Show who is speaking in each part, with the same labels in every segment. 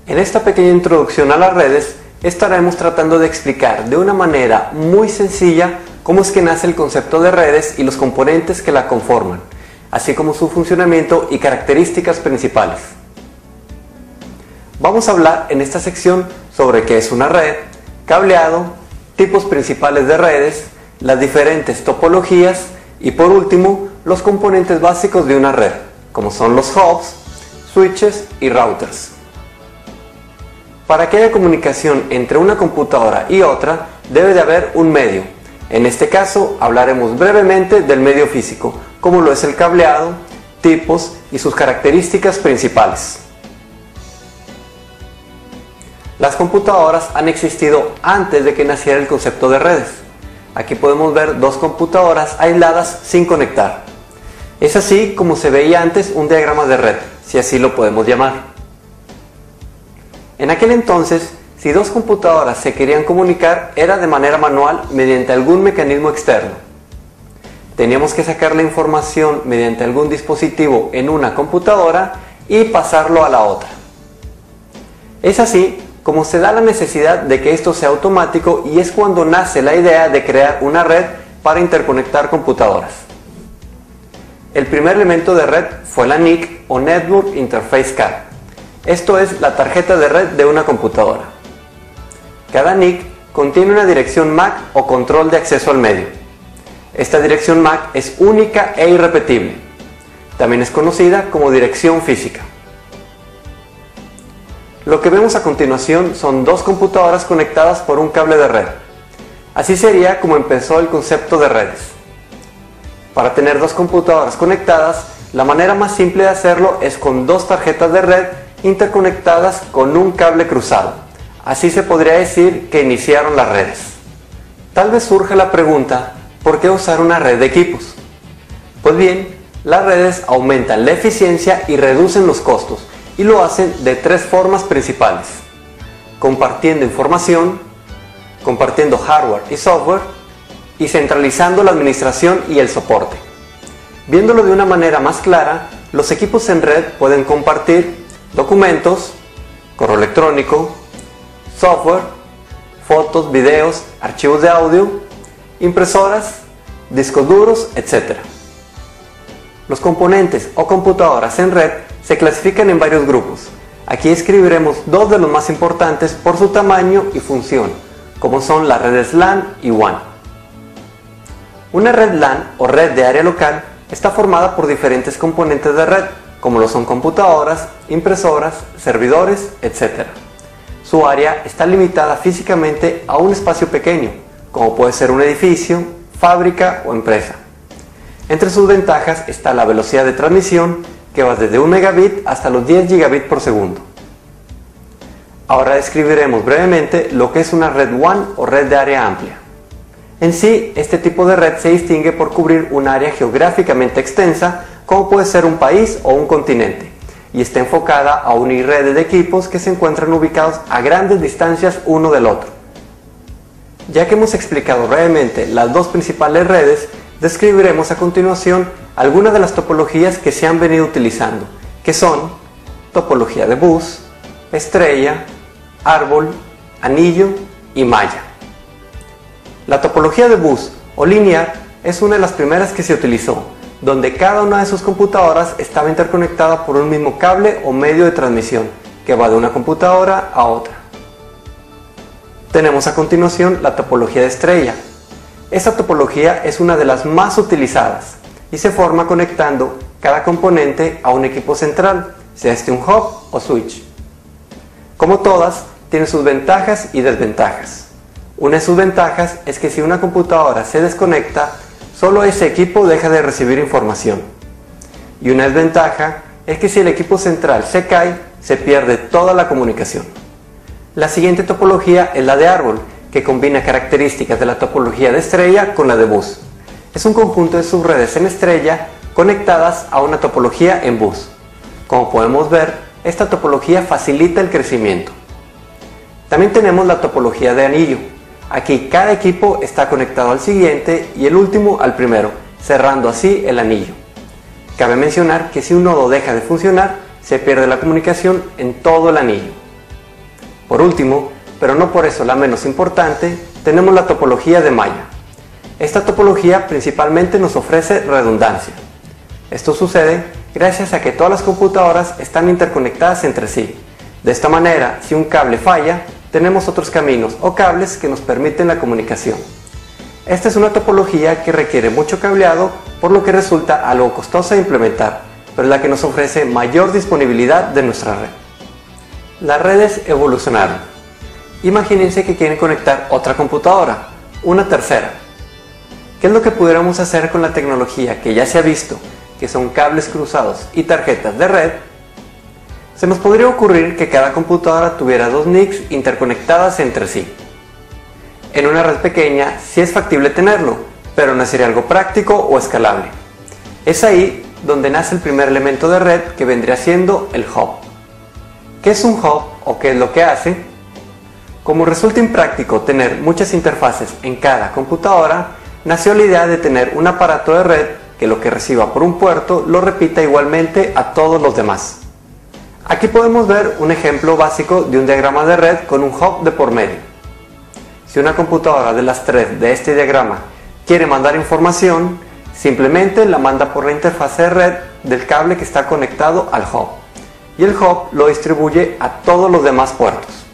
Speaker 1: En esta pequeña introducción a las redes estaremos tratando de explicar de una manera muy sencilla cómo es que nace el concepto de redes y los componentes que la conforman, así como su funcionamiento y características principales. Vamos a hablar en esta sección sobre qué es una red, cableado, tipos principales de redes, las diferentes topologías y por último los componentes básicos de una red, como son los hubs, switches y routers. Para que haya comunicación entre una computadora y otra, debe de haber un medio. En este caso, hablaremos brevemente del medio físico, como lo es el cableado, tipos y sus características principales. Las computadoras han existido antes de que naciera el concepto de redes. Aquí podemos ver dos computadoras aisladas sin conectar. Es así como se veía antes un diagrama de red, si así lo podemos llamar. En aquel entonces, si dos computadoras se querían comunicar, era de manera manual mediante algún mecanismo externo. Teníamos que sacar la información mediante algún dispositivo en una computadora y pasarlo a la otra. Es así como se da la necesidad de que esto sea automático y es cuando nace la idea de crear una red para interconectar computadoras. El primer elemento de red fue la NIC o Network Interface Card. Esto es la tarjeta de red de una computadora. Cada NIC contiene una dirección MAC o control de acceso al medio. Esta dirección MAC es única e irrepetible. También es conocida como dirección física. Lo que vemos a continuación son dos computadoras conectadas por un cable de red. Así sería como empezó el concepto de redes. Para tener dos computadoras conectadas, la manera más simple de hacerlo es con dos tarjetas de red interconectadas con un cable cruzado. Así se podría decir que iniciaron las redes. Tal vez surja la pregunta, ¿por qué usar una red de equipos? Pues bien, las redes aumentan la eficiencia y reducen los costos, y lo hacen de tres formas principales: compartiendo información, compartiendo hardware y software, y centralizando la administración y el soporte. Viéndolo de una manera más clara, los equipos en red pueden compartir documentos, correo electrónico, software, fotos, videos, archivos de audio, impresoras, discos duros, etc. Los componentes o computadoras en red se clasifican en varios grupos. Aquí escribiremos dos de los más importantes por su tamaño y función, como son las redes LAN y WAN. Una red LAN o red de área local está formada por diferentes componentes de red, como lo son computadoras, impresoras, servidores, etc. Su área está limitada físicamente a un espacio pequeño, como puede ser un edificio, fábrica o empresa. Entre sus ventajas está la velocidad de transmisión, que va desde 1 megabit hasta los 10 gigabits por segundo. Ahora describiremos brevemente lo que es una red WAN o red de área amplia. En sí, este tipo de red se distingue por cubrir un área geográficamente extensa, como puede ser un país o un continente, y está enfocada a unir redes de equipos que se encuentran ubicados a grandes distancias uno del otro. Ya que hemos explicado brevemente las dos principales redes, describiremos a continuación algunas de las topologías que se han venido utilizando, que son topología de bus, estrella, árbol, anillo y malla. La topología de bus o lineal es una de las primeras que se utilizó, donde cada una de sus computadoras estaba interconectada por un mismo cable o medio de transmisión, que va de una computadora a otra. Tenemos a continuación la topología de estrella. Esta topología es una de las más utilizadas y se forma conectando cada componente a un equipo central, sea este un hub o switch. Como todas, tiene sus ventajas y desventajas. Una de sus ventajas es que si una computadora se desconecta, solo ese equipo deja de recibir información. Y una desventaja es que si el equipo central se cae, se pierde toda la comunicación. La siguiente topología es la de árbol, que combina características de la topología de estrella con la de bus. Es un conjunto de subredes en estrella conectadas a una topología en bus. Como podemos ver, esta topología facilita el crecimiento. También tenemos la topología de anillo. Aquí cada equipo está conectado al siguiente y el último al primero, cerrando así el anillo. Cabe mencionar que si un nodo deja de funcionar, se pierde la comunicación en todo el anillo. Por último, pero no por eso la menos importante, tenemos la topología de malla. Esta topología principalmente nos ofrece redundancia. Esto sucede gracias a que todas las computadoras están interconectadas entre sí. De esta manera, si un cable falla, tenemos otros caminos o cables que nos permiten la comunicación. Esta es una topología que requiere mucho cableado, por lo que resulta algo costosa de implementar, pero es la que nos ofrece mayor disponibilidad de nuestra red. Las redes evolucionaron. Imagínense que quieren conectar otra computadora, una tercera. ¿Qué es lo que pudiéramos hacer con la tecnología que ya se ha visto, que son cables cruzados y tarjetas de red? Se nos podría ocurrir que cada computadora tuviera dos NICs interconectadas entre sí. En una red pequeña sí es factible tenerlo, pero no sería algo práctico o escalable. Es ahí donde nace el primer elemento de red, que vendría siendo el hub. ¿Qué es un hub o qué es lo que hace? Como resulta impráctico tener muchas interfaces en cada computadora, nació la idea de tener un aparato de red que lo que reciba por un puerto lo repita igualmente a todos los demás. Aquí podemos ver un ejemplo básico de un diagrama de red con un hub de por medio. Si una computadora de las tres de este diagrama quiere mandar información, simplemente la manda por la interfaz de red del cable que está conectado al hub, y el hub lo distribuye a todos los demás puertos.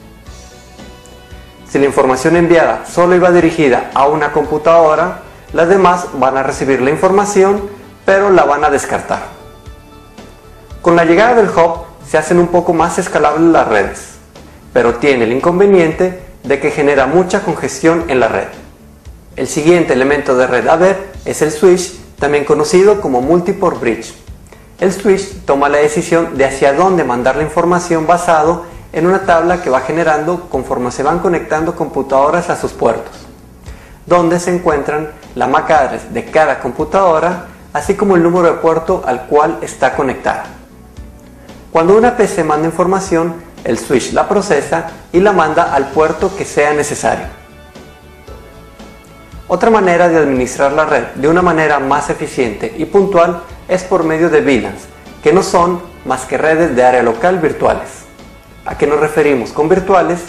Speaker 1: Si la información enviada solo iba dirigida a una computadora, las demás van a recibir la información, pero la van a descartar. Con la llegada del hub se hacen un poco más escalables las redes, pero tiene el inconveniente de que genera mucha congestión en la red. El siguiente elemento de red a ver es el switch, también conocido como multiport bridge. El switch toma la decisión de hacia dónde mandar la información basado en una tabla que va generando conforme se van conectando computadoras a sus puertos, donde se encuentran la MAC address de cada computadora, así como el número de puerto al cual está conectada. Cuando una PC manda información, el switch la procesa y la manda al puerto que sea necesario. Otra manera de administrar la red de una manera más eficiente y puntual es por medio de VLANs, que no son más que redes de área local virtuales. ¿A qué nos referimos con virtuales?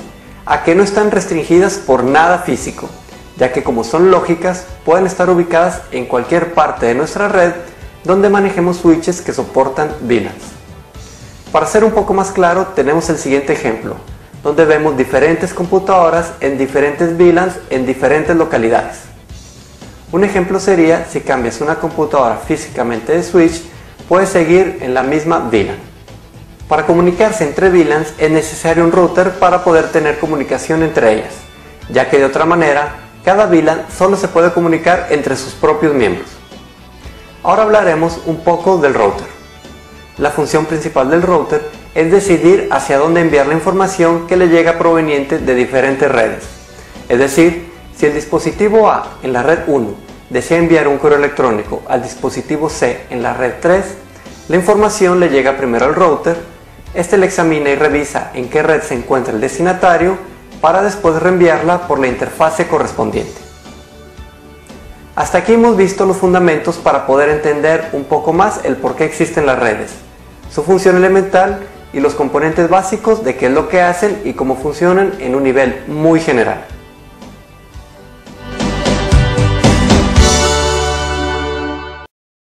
Speaker 1: A que no están restringidas por nada físico, ya que como son lógicas, pueden estar ubicadas en cualquier parte de nuestra red donde manejemos switches que soportan VLANs. Para ser un poco más claro, tenemos el siguiente ejemplo, donde vemos diferentes computadoras en diferentes VLANs en diferentes localidades. Un ejemplo sería si cambias una computadora físicamente de switch, puede seguir en la misma VLAN. Para comunicarse entre VLANs es necesario un router para poder tener comunicación entre ellas, ya que de otra manera, cada VLAN solo se puede comunicar entre sus propios miembros. Ahora hablaremos un poco del router. La función principal del router es decidir hacia dónde enviar la información que le llega proveniente de diferentes redes. Es decir, si el dispositivo A en la red 1 desea enviar un correo electrónico al dispositivo C en la red 3, la información le llega primero al router, este le examina y revisa en qué red se encuentra el destinatario para después reenviarla por la interfase correspondiente. Hasta aquí hemos visto los fundamentos para poder entender un poco más el por qué existen las redes, su función elemental y los componentes básicos de qué es lo que hacen y cómo funcionan en un nivel muy general.